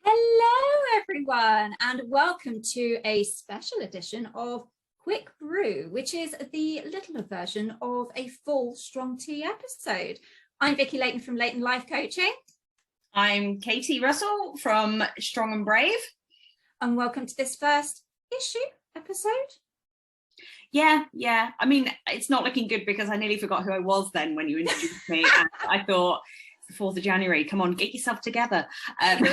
Hello, everyone, and welcome to a special edition of Quick Brew, which is the littler version of a full Strong Tea episode. I'm Vicky Layton from Layton Life Coaching. I'm Katie Russell from Strong and Brave. And welcome to this first issue episode. Yeah. I mean, it's not looking good because I nearly forgot who I was then when you introduced me. And I thought, it's the 4th of January, come on, get yourself together. I'm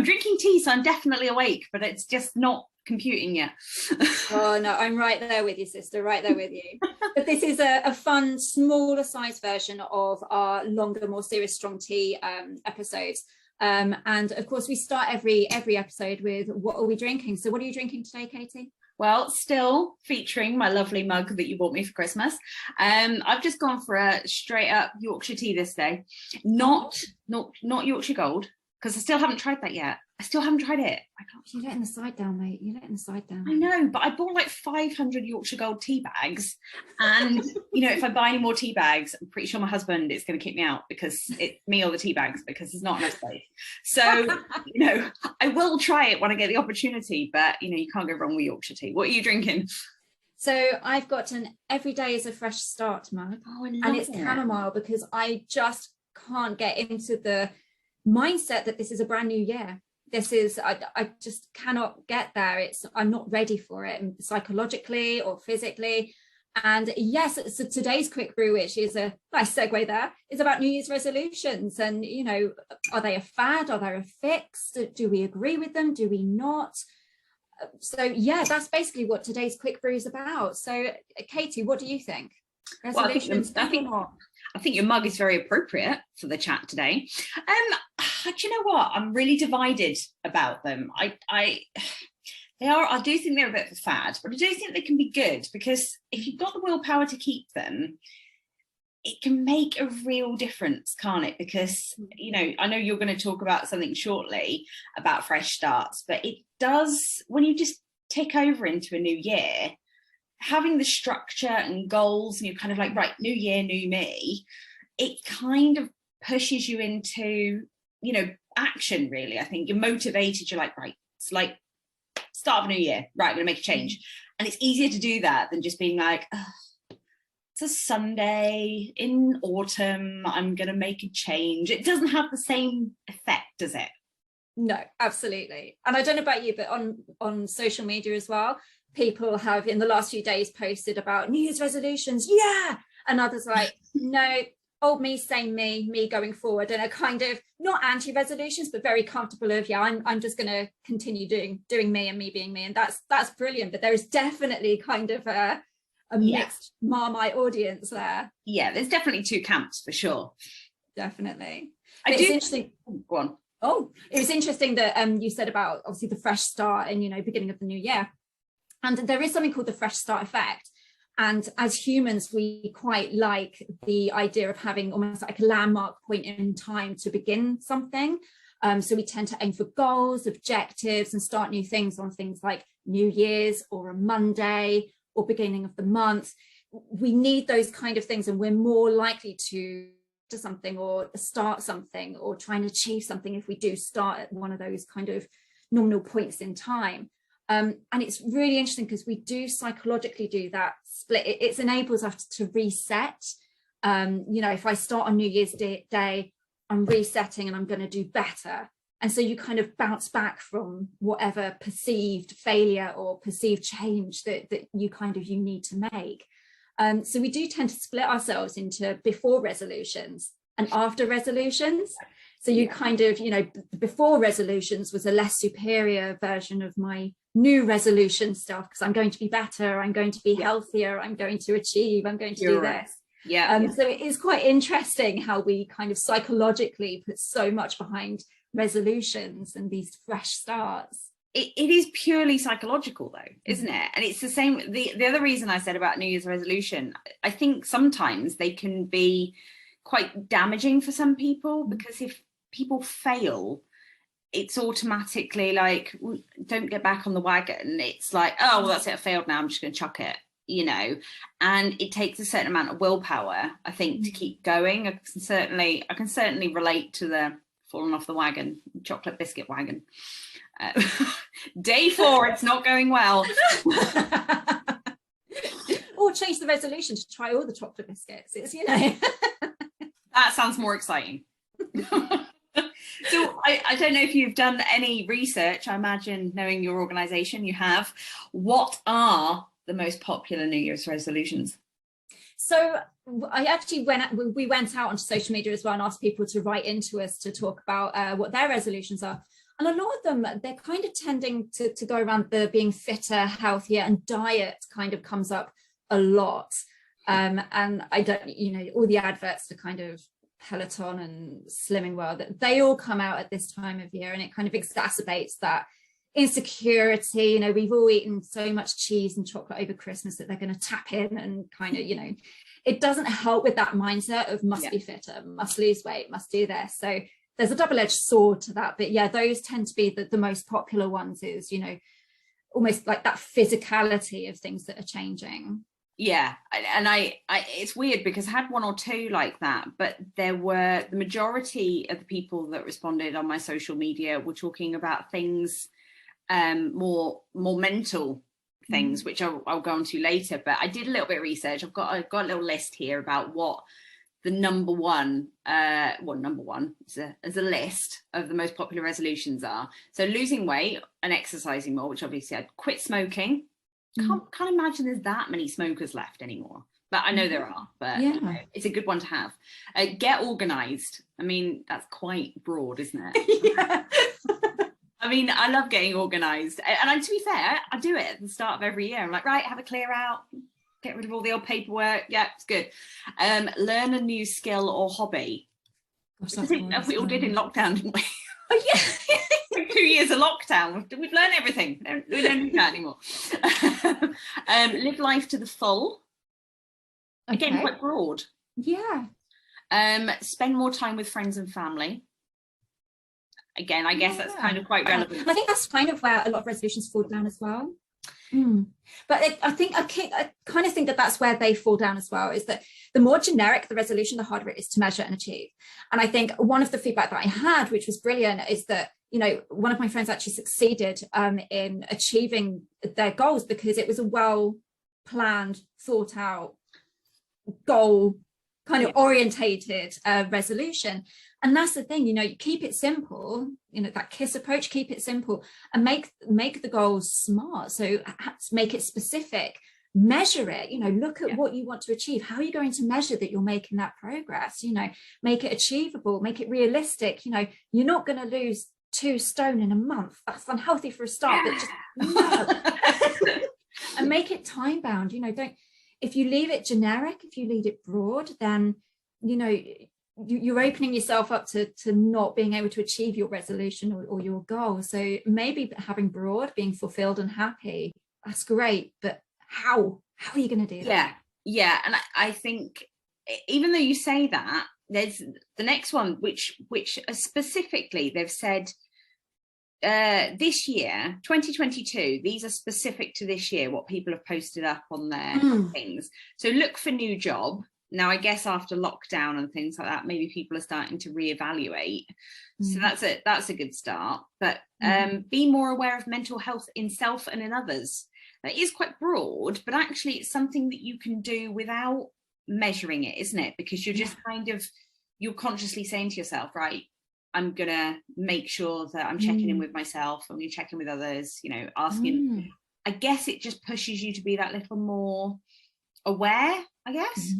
drinking tea, so I'm definitely awake, but it's just not computing yet. Oh, no, I'm right there with you, sister, right there with you. But this is a fun, smaller size version of our longer, more serious Strong Tea episodes. And of course, we start every episode with what are we drinking? So what are you drinking today, Katie? Well, still featuring my lovely mug that you bought me for Christmas. I've just gone for a straight up Yorkshire tea this day. Not Yorkshire Gold, because I still haven't tried that yet. I still haven't tried it. You're letting the side down, mate. You're letting the side down. I know, but I bought like 500 Yorkshire Gold tea bags. And, if I buy any more tea bags, I'm pretty sure my husband is going to kick me out because it's me or the tea bags because there's not enough space. So, I will try it when I get the opportunity, but, you can't go wrong with Yorkshire tea. What are you drinking? So I've got an Every Day is a Fresh Start mug. Oh, I love and it's chamomile because I just can't get into the mindset that this is a brand new year. This is, I just cannot get there. I'm not ready for it psychologically or physically. And yes, so today's Quick Brew, which is a nice segue there, is about New Year's resolutions. And, are they a fad? Are they a fix? Do we agree with them? Do we not? So yeah, that's basically what today's Quick Brew is about. So Katie, what do you think? Resolutions, I think your mug is very appropriate for the chat today. Do you know what? I'm really divided about them. I do think they're a bit of a fad, but I do think they can be good because if you've got the willpower to keep them, it can make a real difference, can't it? Because, I know you're going to talk about something shortly about fresh starts, but it does, when you just take over into a new year, having the structure and goals and you're kind of like, right, new year, new me, it kind of pushes you into, action, really. I think you're motivated. You're like, right, it's like start of a new year. Right, I'm going to make a change. And it's easier to do that than just being like, it's a Sunday in autumn, I'm going to make a change. It doesn't have the same effect, does it? No, absolutely. And I don't know about you, but on social media as well, people have in the last few days posted about New Year's resolutions. Yeah. And others like, no, old me, same me going forward. And a kind of not anti-resolutions, but very comfortable of, I'm just going to continue doing me and me being me. And that's brilliant. But there is definitely kind of a mixed Marmite audience there. Yeah, there's definitely two camps for sure. Definitely. It's interesting. Go on. Oh, it was interesting that you said about obviously the fresh start and, beginning of the new year. And there is something called the fresh start effect. And as humans, we quite like the idea of having almost like a landmark point in time to begin something. So we tend to aim for goals, objectives, and start new things on things like New Year's or a Monday or beginning of the month. We need those kind of things, and we're more likely to do something or start something or try and achieve something if we do start at one of those kind of nominal points in time. And it's really interesting because we do psychologically do that split. It enables us to reset. If I start on New Year's Day, I'm resetting and I'm going to do better. And so you kind of bounce back from whatever perceived failure or perceived change that you need to make. So we do tend to split ourselves into before resolutions and after resolutions. So you kind of, before resolutions was a less superior version of my new resolution stuff because I'm going to be better, I'm going to be healthier, I'm going to achieve, I'm going to do this. Yeah. So it is quite interesting how we kind of psychologically put so much behind resolutions and these fresh starts. It is purely psychological though, isn't it? And it's the same. The other reason I said about New Year's resolution, I think sometimes they can be quite damaging for some people because if people fail, it's automatically like, don't get back on the wagon. It's like, oh, well, that's it, I failed now, I'm just going to chuck it, and it takes a certain amount of willpower, I think, to keep going. I can certainly relate to the fallen off the wagon, chocolate biscuit wagon. Day 4, it's not going well. Or change the resolution to try all the chocolate biscuits. It's, you know. That sounds more exciting. So I don't know if you've done any research. I imagine, knowing your organisation, you have. What are the most popular New Year's resolutions? So I actually we went out onto social media as well and asked people to write into us to talk about what their resolutions are. And a lot of them, they're kind of tending to go around the being fitter, healthier, and diet kind of comes up a lot. And I don't, you know, all the adverts for kind of Peloton and Slimming World, they all come out at this time of year, and it kind of exacerbates that insecurity. You know, we've all eaten so much cheese and chocolate over Christmas that they're going to tap in and kind of, you know, it doesn't help with that mindset of must be fitter, must lose weight, must do this. So there's a double-edged sword to that. But yeah, those tend to be the most popular ones, is, you know, almost like that physicality of things that are changing. Yeah, and I it's weird because I had one or two like that, but there were, the majority of the people that responded on my social media were talking about things, more mental things, which I'll go on to later. But I did a little bit of research. I've got a little list here about what the number one as a list of the most popular resolutions are. So losing weight and exercising more, which obviously I'd quit smoking. Can't imagine there's that many smokers left anymore, but I know there are. But you know, it's a good one to have. Get organised. I mean, that's quite broad, isn't it? Yeah. I mean, I love getting organised, and to be fair, I do it at the start of every year. I'm like, right, have a clear out, get rid of all the old paperwork. Yeah, it's good. Learn a new skill or hobby. Gosh, I think we all did in lockdown, didn't we? Oh yeah. 2 years of lockdown, we've learned everything. We don't need that anymore. Live life to the full. Again, quite broad. Yeah. Spend more time with friends and family. Again, I guess that's kind of quite relevant. I think that's kind of where a lot of resolutions fall down as well. But I kind of think that that's where they fall down as well, is that the more generic the resolution, the harder it is to measure and achieve. And I think one of the feedback that I had, which was brilliant, is that, you know, one of my friends actually succeeded in achieving their goals because it was a well planned, thought out, goal kind of orientated resolution. And that's the thing, you know, you keep it simple, you know, that KISS approach, keep it simple and make the goals smart. So make it specific, measure it, you know, look at what you want to achieve. How are you going to measure that you're making that progress? You know, make it achievable, make it realistic. You know, you're not going to lose 2 stone in a month. That's unhealthy for a start, but just no. And make it time bound. You know, if you leave it generic, if you leave it broad, then, you know, you're opening yourself up to not being able to achieve your resolution or your goal. So maybe having broad, being fulfilled and happy, that's great. But how are you going to do that? Yeah. And I think even though you say that, there's the next one, which specifically they've said this year, 2022, these are specific to this year, what people have posted up on their things. So look for new job. Now, I guess after lockdown and things like that, maybe people are starting to reevaluate. So that's a good start. But be more aware of mental health in self and in others. That is quite broad, but actually it's something that you can do without measuring it, isn't it? Because you're just you're consciously saying to yourself, right, I'm going to make sure that I'm checking in with myself. I'm going to check in with others, you know, asking. I guess it just pushes you to be that little more aware, I guess.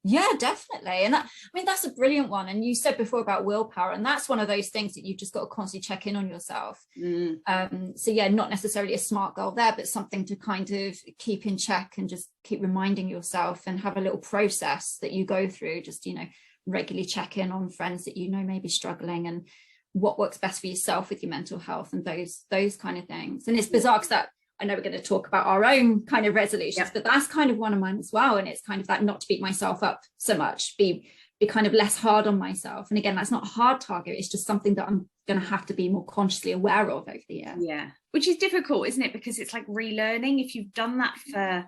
Yeah, definitely. And that, I mean, that's a brilliant one. And you said before about willpower, and that's one of those things that you've just got to constantly check in on yourself. So yeah, not necessarily a SMART goal there, but something to kind of keep in check and just keep reminding yourself and have a little process that you go through, just, you know, regularly check in on friends that you know may be struggling and what works best for yourself with your mental health and those kind of things. And it's bizarre because that, I know we're going to talk about our own kind of resolutions, but that's kind of one of mine as well. And it's kind of that not to beat myself up so much, be kind of less hard on myself. And again, that's not a hard target. It's just something that I'm going to have to be more consciously aware of over the year. Yeah, which is difficult, isn't it? Because it's like relearning. If you've done that for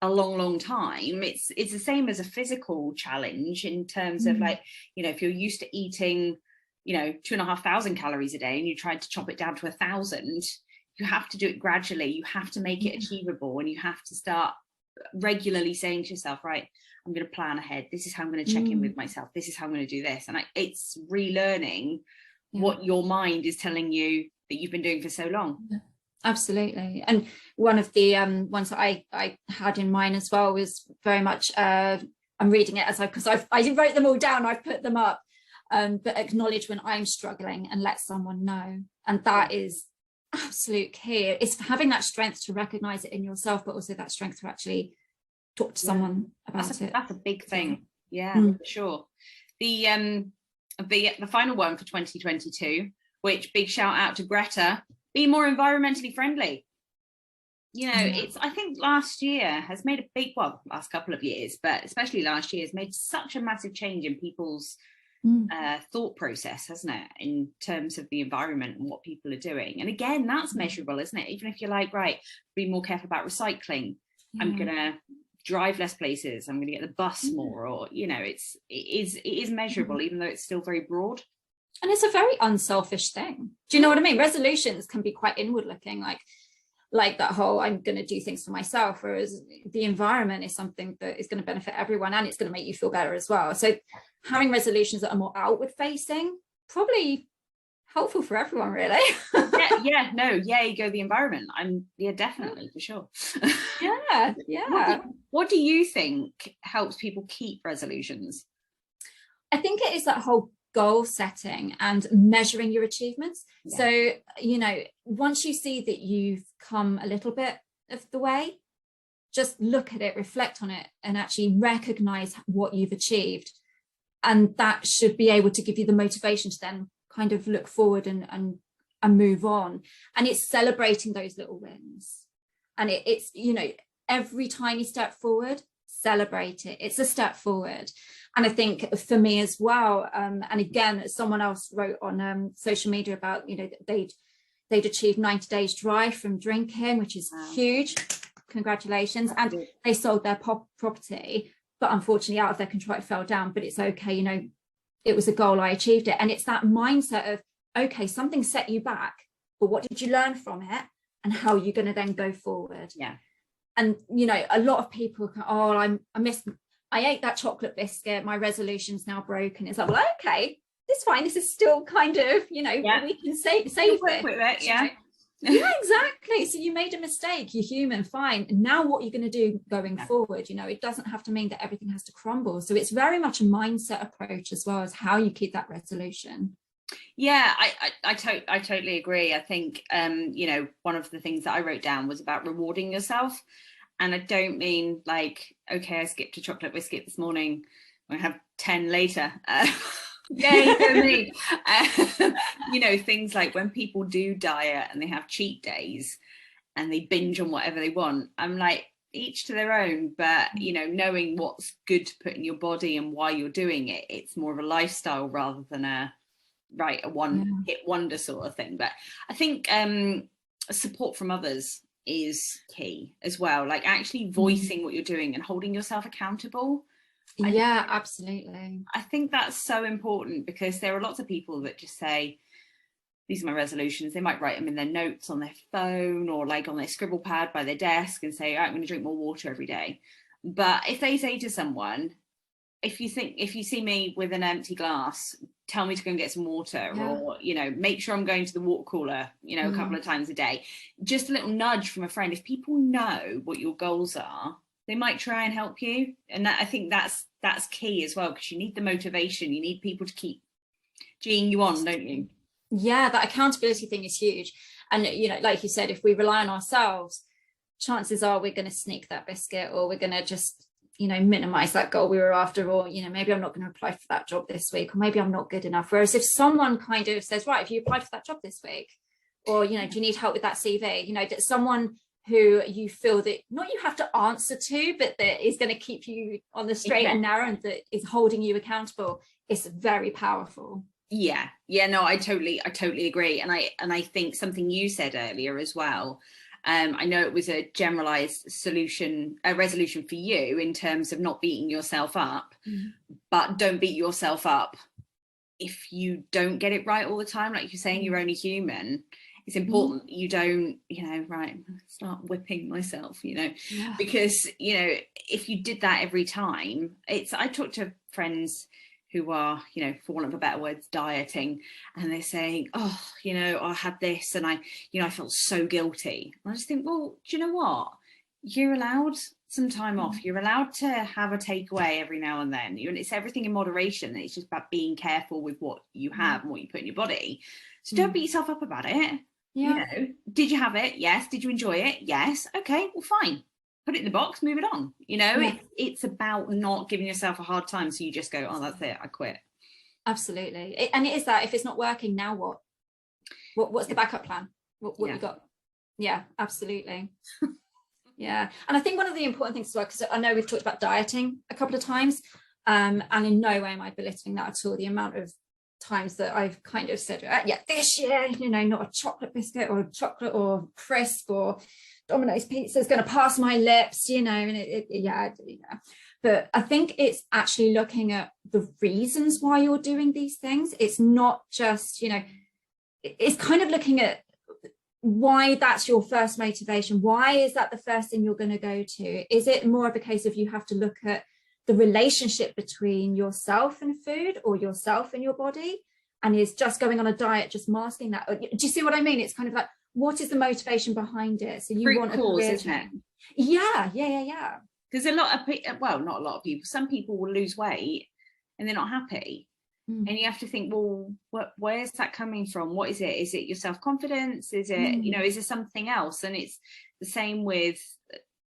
a long time, it's the same as a physical challenge in terms of like, you know, if you're used to eating 2,500 calories a day and you tried to chop it down to 1,000, you have to do it gradually. You have to make it achievable, and you have to start regularly saying to yourself, right, I'm going to plan ahead. This is how I'm going to check in with myself. This is how I'm going to do this. And it's relearning what your mind is telling you that you've been doing for so long. Absolutely. And one of the ones that I had in mind as well was very much, I'm reading it because I wrote them all down, I've put them up, but acknowledge when I'm struggling and let someone know. And that is absolute key. It's having that strength to recognize it in yourself, but also that strength to actually talk to someone about it. That's a big thing. For sure. The final one for 2022, which big shout out to Greta, be more environmentally friendly. It's, I think last year has made last couple of years, but especially last year has made such a massive change in people's thought process, hasn't it, in terms of the environment and what people are doing. And again, that's measurable, isn't it? Even if you're like, right, be more careful about recycling, I'm gonna drive less places, I'm gonna get the bus more, or it is measurable, even though it's still very broad. And it's a very unselfish thing. Do you know what I mean? Resolutions can be quite inward looking, like that whole I'm going to do things for myself, whereas the environment is something that is going to benefit everyone, and it's going to make you feel better as well. So having resolutions that are more outward facing, probably helpful for everyone, really. You go the environment. Definitely, for sure. What do you think helps people keep resolutions? I think it is that whole goal setting and measuring your achievements. So once you see that you've come a little bit of the way, just look at it, reflect on it, and actually recognize what you've achieved, and that should be able to give you the motivation to then kind of look forward and move on. And it's celebrating those little wins, and it's every tiny step forward, celebrate it. It's a step forward. And I think for me as well, and again, someone else wrote on social media about, they'd achieved 90 days dry from drinking, which is huge. Congratulations. And they sold their property, but unfortunately out of their control, it fell down, but it's okay. It was a goal, I achieved it. And it's that mindset of, okay, something set you back, but what did you learn from it? And how are you going to then go forward? Yeah. And, a lot of people can, I ate that chocolate biscuit, my resolution's now broken. It's like, well, okay, it's fine. This is still kind of, we can save it. Yeah, exactly. So you made a mistake, you're human, fine. And now what you're going to do going forward, it doesn't have to mean that everything has to crumble. So it's very much a mindset approach as well as how you keep that resolution. Yeah, I totally agree. I think, one of the things that I wrote down was about rewarding yourself. And I don't mean like, okay, I skipped a chocolate biscuit this morning, I have 10 later. Yay, go me. Things like when people do diet and they have cheat days and they binge on whatever they want, I'm like, each to their own, but knowing what's good to put in your body and why you're doing it, it's more of a lifestyle rather than a one hit wonder sort of thing. But I think support from others is key as well, like actually voicing what you're doing and holding yourself accountable. Absolutely. I think that's so important, because there are lots of people that just say, these are my resolutions. They might write them in their notes on their phone or like on their scribble pad by their desk and say, I'm going to drink more water every day. But if they say to someone, if you see me with an empty glass, tell me to go and get some water, or make sure I'm going to the water cooler a couple of times a day. Just a little nudge from a friend. If people know what your goals are, they might try and help you. And I think that's key as well, because you need the motivation. You need people to keep geeing you on, don't you? Yeah, that accountability thing is huge. And like you said, if we rely on ourselves, chances are we're going to sneak that biscuit, or we're going to just minimize that goal we were after, or maybe I'm not going to apply for that job this week, or maybe I'm not good enough. Whereas if someone kind of says, right, if you applied for that job this week, or do you need help with that CV, that someone who you feel that not you have to answer to, but that is going to keep you on the straight and narrow, and that is holding you accountable, is very powerful. No, I totally agree. And I think something you said earlier as well, I know it was a generalized resolution for you in terms of not beating yourself up, but don't beat yourself up if you don't get it right all the time, like you're saying, you're only human. It's important that you don't, right, start whipping myself, because, if you did that every time, I talk to friends who are, for want of a better word, dieting, and they're saying, oh, I had this and I felt so guilty. And I just think, well, do you know what? You're allowed some time off. You're allowed to have a takeaway every now and then. It's everything in moderation. It's just about being careful with what you have and what you put in your body. So don't beat yourself up about it. Yeah. Did you have it? Yes. Did you enjoy it? Yes. Okay, well, fine. Put it in the box, move it on. It's about not giving yourself a hard time. So you just go, oh, that's it, I quit. Absolutely. And it is that, if it's not working, now what? What's the backup plan? What you got? Yeah, absolutely. Yeah. And I think one of the important things as well, because I know we've talked about dieting a couple of times, and in no way am I belittling that at all. The amount of times that I've kind of said, this year, not a chocolate biscuit or chocolate or crisp or Domino's pizza is going to pass my lips, and but I think it's actually looking at the reasons why you're doing these things. It's not just, it's kind of looking at why that's your first motivation. Why is that the first thing you're going to go to? Is it more of a case of you have to look at the relationship between yourself and food, or yourself and your body, and is just going on a diet just masking that? Do you see what I mean? It's kind of like, what is the motivation behind it? So you want a cause, isn't it? Yeah. Because a lot of people, well, not a lot of people, some people will lose weight and they're not happy. And you have to think, well, where's that coming from? What is it? Is it your self-confidence? Is it, is there something else? And it's the same with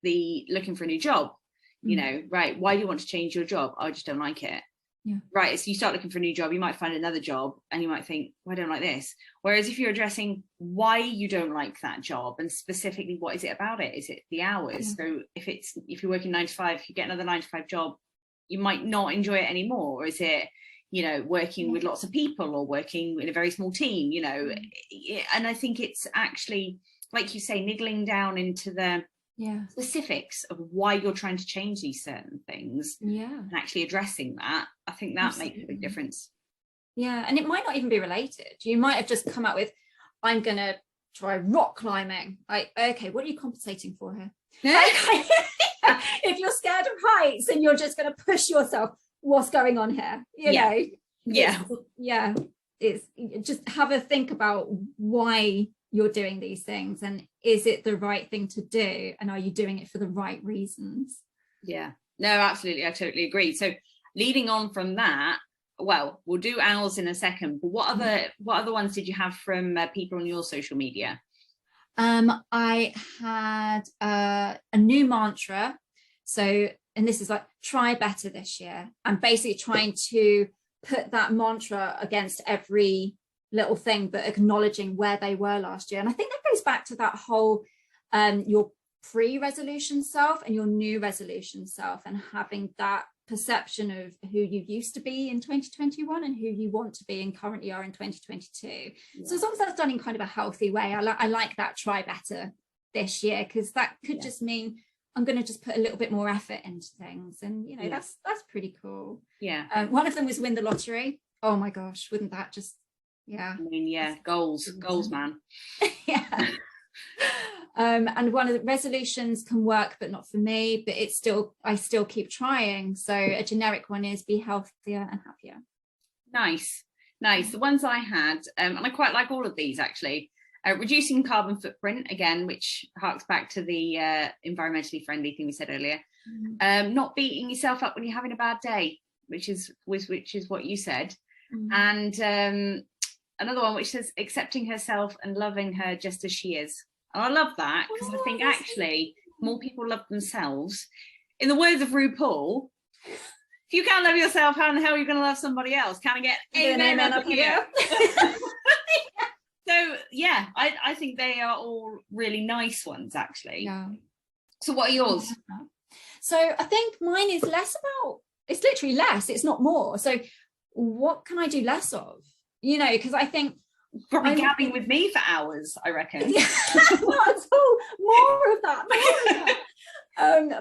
the looking for a new job. Right, why do you want to change your job? I just don't like it. Yeah. Right, so you start looking for a new job, you might find another job and you might think, well, I don't like this. Whereas if you're addressing why you don't like that job, and specifically what is it about it? Is it the hours? So if you're working 9 to 5, you get another 9 to 5 job, you might not enjoy it anymore. Or is it, working with lots of people, or working in a very small team, and I think it's actually, like you say, niggling down into the specifics of why you're trying to change these certain things, and actually addressing that. I think that makes a big difference. And it might not even be related. You might have just come out with, I'm gonna try rock climbing. Like, okay, what are you compensating for here? If you're scared of heights and you're just gonna push yourself, what's going on here? It's just have a think about why you're doing these things, and is it the right thing to do, and are you doing it for the right reasons? No, absolutely, I totally agree. So leading on from that, well, we'll do ours in a second, but what other ones did you have from people on your social media? I had a new mantra. So, and this is like, try better this year. I'm basically trying to put that mantra against every little thing, but acknowledging where they were last year. And I think that goes back to that whole your pre-resolution self and your new resolution self, and having that perception of who you used to be in 2021 and who you want to be and currently are in 2022. So as long as that's done in kind of a healthy way, I like that try better this year, because that could just mean I'm going to just put a little bit more effort into things, and that's pretty cool. One of them was win the lottery. Oh my gosh, wouldn't that just goals, man. And one of the resolutions can work, but not for me, but I still keep trying. So a generic one is be healthier and happier. Nice. The ones I had, and I quite like all of these actually. Reducing carbon footprint, again, which harks back to the environmentally friendly thing we said earlier. Not beating yourself up when you're having a bad day, which is what you said. And another one which says accepting herself and loving her just as she is. And I love that, because I think actually more people love themselves. In the words of RuPaul, if you can't love yourself, how in the hell are you going to love somebody else? Can I get amen up here? So I think they are all really nice ones actually. So what are yours? So I think mine is less about, it's literally less, it's not more. So what can I do less of? Because I think probably gabbing with me for hours, I reckon. Not at all. More of that.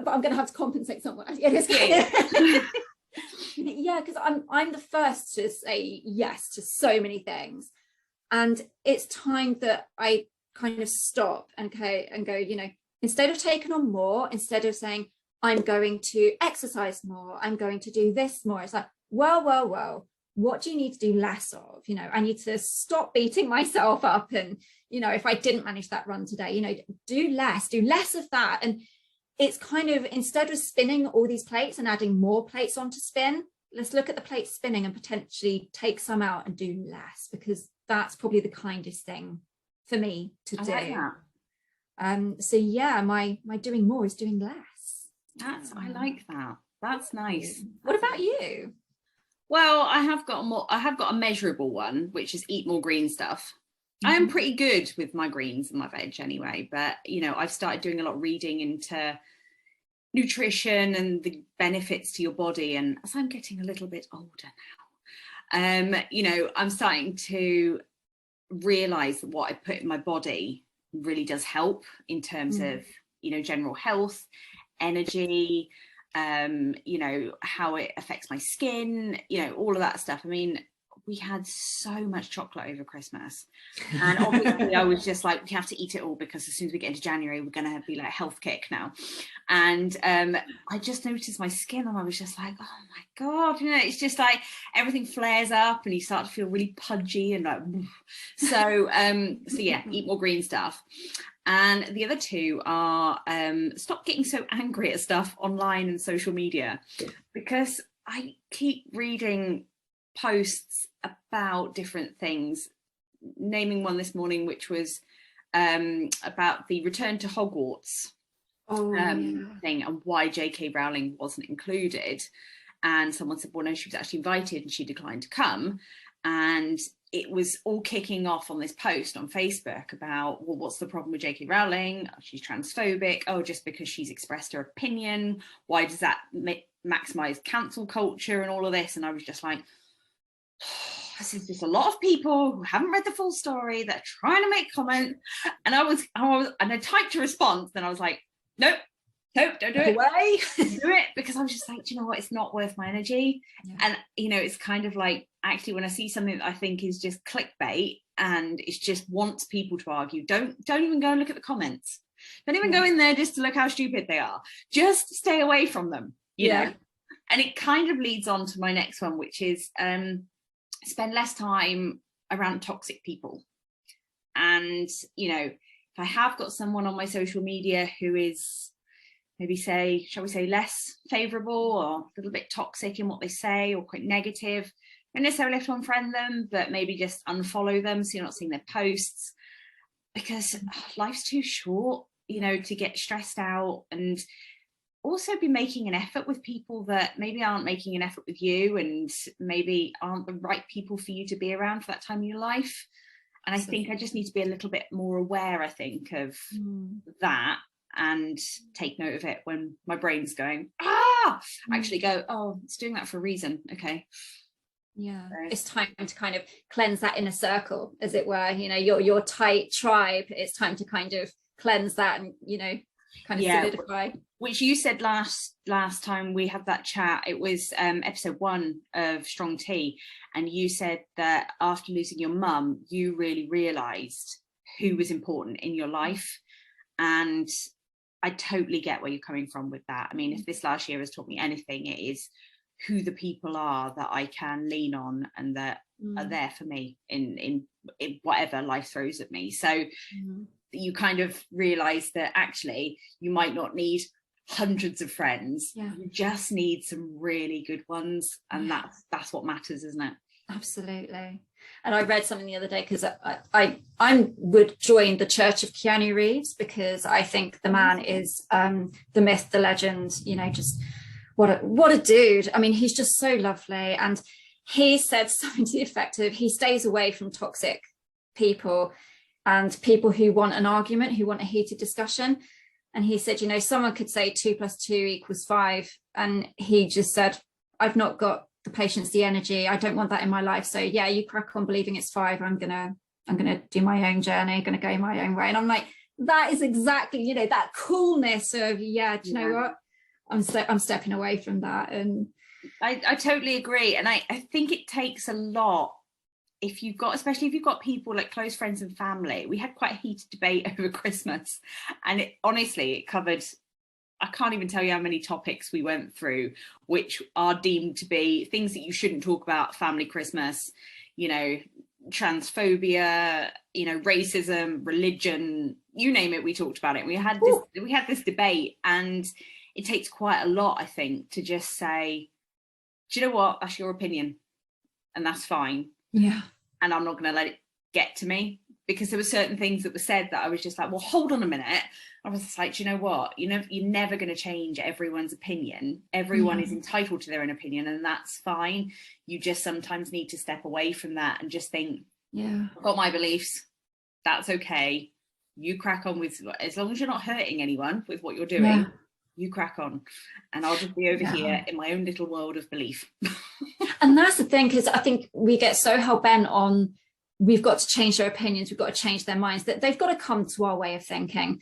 But I'm going to have to compensate somewhere. Yeah, because I'm the first to say yes to so many things, and it's time that I kind of stop and go, you know, instead of taking on more, instead of saying I'm going to exercise more, I'm going to do this more, it's like, well, what do you need to do less of? You know, I need to stop beating myself up, and, you know, if I didn't manage that run today, you know, do less of that. And it's kind of, instead of spinning all these plates and adding more plates onto spin, let's look at the plates spinning and potentially take some out and do less, because that's probably the kindest thing for me to do. Like that. So yeah, my doing more is doing less. I like that. That's nice. What about you? Well, I have got a measurable one, which is eat more green stuff. I am pretty good with my greens and my veg anyway, but, you know, I've started doing a lot of reading into nutrition and the benefits to your body. And as I'm getting a little bit older now, you know, I'm starting to realize that what I put in my body really does help in terms of, you know, general health, energy, you know, how it affects my skin, you know, all of that stuff. I mean, we had so much chocolate over Christmas, and obviously I was just like, we have to eat it all, because as soon as we get into January, we're going to be like health kick now. And I just noticed my skin, and I was just like, oh my God, you know, it's just like everything flares up and you start to feel really pudgy and like, so yeah, eat more green stuff. And the other two are stop getting so angry at stuff online and social media, because I keep reading posts about different things, naming one this morning which was about the return to Hogwarts thing, and why JK Rowling wasn't included. And someone said, well, no, she was actually invited and she declined to come. And it was all kicking off on this post on Facebook about, well, what's the problem with JK Rowling? Oh, she's transphobic. Oh, just because she's expressed her opinion, why does that maximize cancel culture and all of this? And I was just like, this is just a lot of people who haven't read the full story, that are trying to make comments. And I typed a response, and I was like, nope, don't do it. Away. Do it, because I was just like, do you know what? It's not worth my energy. Yeah. And, you know, it's kind of like, actually, when I see something that I think is just clickbait and it just wants people to argue, don't even go and look at the comments. Don't even go in there just to look how stupid they are. Just stay away from them, you know? And it kind of leads on to my next one, which is spend less time around toxic people. And, you know, if I have got someone on my social media who is maybe shall we say less favourable or a little bit toxic in what they say, or quite negative, don't necessarily have to unfriend them, but maybe just unfollow them so you're not seeing their posts, because life's too short, you know, to get stressed out. And also be making an effort with people that maybe aren't making an effort with you, and maybe aren't the right people for you to be around for that time in your life. And I think I just need to be a little bit more aware, I think, of that, and take note of it when my brain's going, actually go, oh, it's doing that for a reason. Okay. Yeah, it's time to kind of cleanse that inner circle, as it were, you know, your tight tribe. It's time to kind of cleanse that and, you know, kind of solidify. Which you said last time we had that chat, it was episode 1 of Strong Tea, and you said that after losing your mum, you really realised who was important in your life. And I totally get where you're coming from with that. I mean, if this last year has taught me anything, it is who the people are that I can lean on and that are there for me in whatever life throws at me. So you kind of realise that actually you might not need hundreds of friends. You just need some really good ones, and that's what matters, isn't it? Absolutely. And I read something the other day, because I would join the Church of Keanu Reeves, because I think the man is the myth, the legend, you know, just what a dude. I mean, he's just so lovely. And he said something to the effect of, he stays away from toxic people and people who want an argument, who want a heated discussion. And he said, you know, someone could say 2 + 2 = 5. And he just said, I've not got the patience, the energy. I don't want that in my life. So yeah, you crack on believing it's 5. I'm gonna do my own journey, gonna go my own way. And I'm like, that is exactly, you know, that coolness of, do you know what? I'm stepping away from that. And I totally agree. And I think it takes a lot if you've got, especially if you've got people like close friends and family. We had quite a heated debate over Christmas, and it covered, I can't even tell you how many topics we went through, which are deemed to be things that you shouldn't talk about family Christmas, you know, transphobia, you know, racism, religion, you name it, we talked about it. We had this debate, and it takes quite a lot, I think, to just say, do you know what, that's your opinion and that's fine. Yeah. And I'm not going to let it get to me, because there were certain things that were said that I was just like, well, hold on a minute. I was just like, do you know what? You're never going to change everyone's opinion. Everyone is entitled to their own opinion, and that's fine. You just sometimes need to step away from that and just think, yeah, I've got my beliefs. That's okay. You crack on with, as long as you're not hurting anyone with what you're doing, yeah. you crack on. And I'll just be over here in my own little world of belief. And that's the thing, because I think we get so hell-bent on, we've got to change their opinions, we've got to change their minds, that they've got to come to our way of thinking.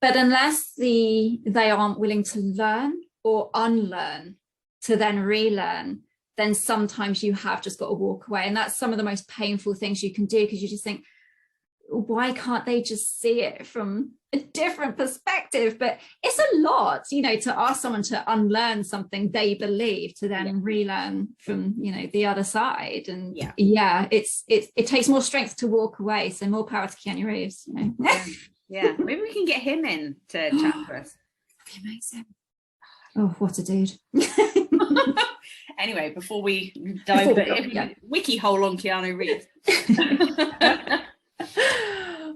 But unless they aren't willing to learn or unlearn to then relearn, then sometimes you have just got to walk away. And that's some of the most painful things you can do, because you just think, why can't they just see it from a different perspective? But it's a lot, you know, to ask someone to unlearn something they believe to then relearn from, you know, the other side. And it takes more strength to walk away. So more power to Keanu Reeves, you know. Yeah, maybe we can get him in to chat for us. That'd be amazing. Oh, what a dude. Anyway, before we dive wiki hole on Keanu Reeves.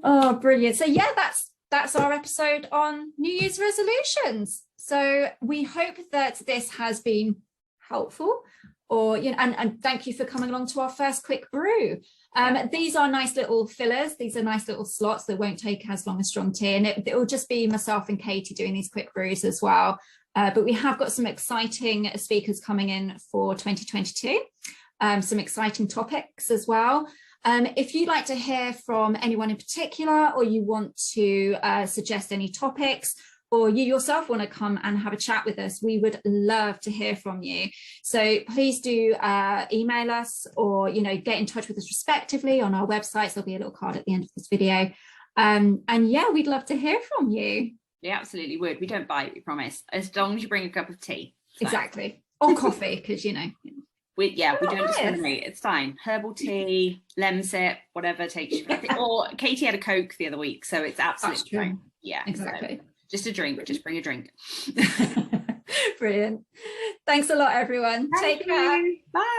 Oh, brilliant. So yeah, that's our episode on New Year's resolutions. So we hope that this has been helpful, or, you know, and thank you for coming along to our first quick brew. These are nice little fillers. These are nice little slots that won't take as long as strong tea, and it will just be myself and Katie doing these quick brews as well. But we have got some exciting speakers coming in for 2022, some exciting topics as well. If you'd like to hear from anyone in particular, or you want to suggest any topics, or you yourself want to come and have a chat with us, we would love to hear from you. So please do email us, or, you know, get in touch with us respectively on our websites. There'll be a little card at the end of this video. And yeah, we'd love to hear from you. We absolutely would. We don't bite, we promise, as long as you bring a cup of tea. So. Exactly. Or coffee, because, you know. We don't discriminate. It's fine. Herbal tea, lemon sip, whatever takes you. Or Katie had a Coke the other week, so it's absolutely fine. Yeah, exactly. So just a drink. Just bring a drink. Brilliant. Thanks a lot, everyone. Take care. Bye.